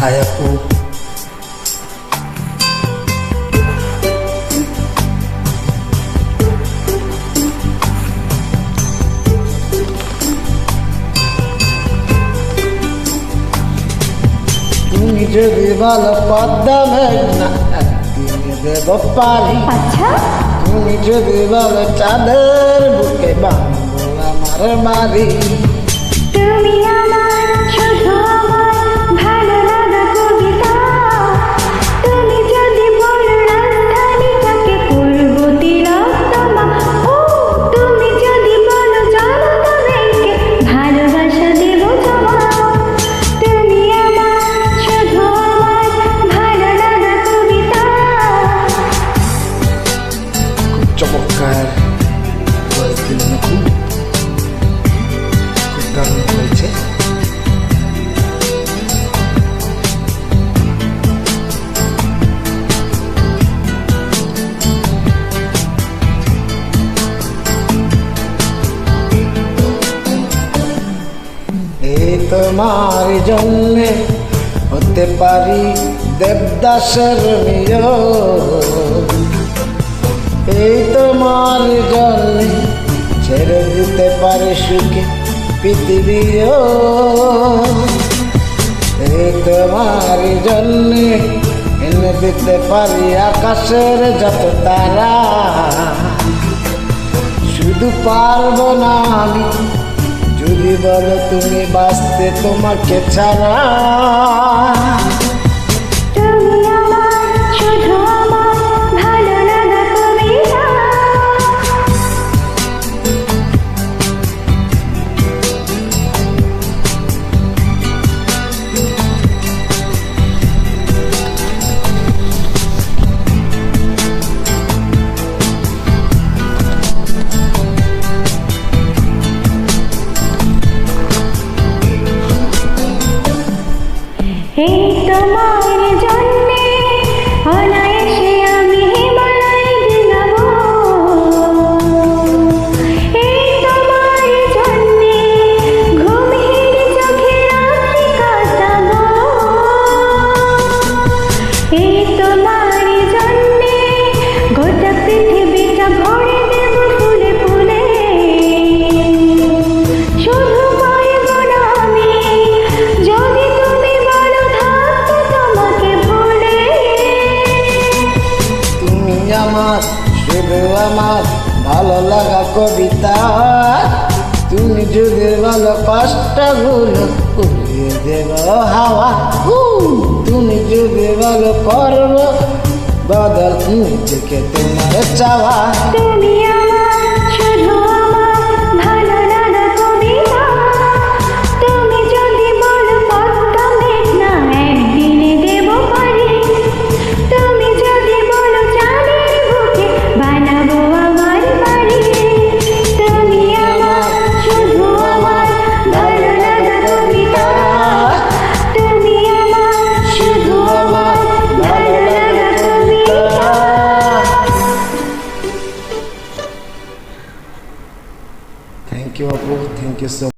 হায় আপু তুমি যদি ভালো পদ্মা মেঘনা একদিনে দেব পারি তুমি যদি ভালো চাঁদের বুকে বাঁধবো আমার বাড়ি তুমি আমার শুধু আমার ভালো লাগা কবিতা তুমি যদি বলো রাজধানীটাকে করব তিলোত্তমা ও তুমি যদি বলো জনতা ব্যাংকে ভালোবাসা দেব জমা তুমি আমার শুধু আমার ভালো লাগা কবিতা খুব চমৎকার ভয়েস দিলেন খুব দারুণ হয়েছে এই তোমার জন্যে হতে পারি দেবদাসের নিয়োগ এই তোমার জন্যে ছেড়ে দিতে পারি সুখে পৃথিবীও এই তোমার জন্যে এনে দিতে পারি আকাশের যত তারা শুধু পারবো না আমি যদি বলো তুমি বাঁচতে তোমাকে ছাড়া তুমি আমার শুধু আমার ভালো লাগা কবিতা এই তোমার জন্যে অনায়াসে আমি হিমালয় দিলাম এই তোমার জন্যে ঘুমিয়ে চোখে রাত্রি কাটাবো এই তোমার জন্যে গোটা পৃথিবীটা ভরে দেব ফুলে ফুলে শুধু পারব না আমি যদি তুমি বলো থাকতে তোমাকে ভুলে তুমি আমার শুধু আমার ভালো লাগা কবিতা তুমি যদি ভালো কষ্টগুলো উড়িয়ে দেব হাওয়া তুমি যদি ভালো করব বদল নিজেকে তোমার চাওয়া তুমি আমার শুধু আমার ভালো লাগা কবিতা তুমি যদি বলো পদ্মা মেঘনা একদিনে দেব পারি তুমি যদি বলো চাঁদের বুকে বানাবো আমার বাড়ি তুমি আমার শুধু আমার ভালো লাগা কবিতা তুমি আমার শুধু আমার ভালো লাগা কবিতা থ্যাংক ইউ আপু থ্যাংক ইউ সো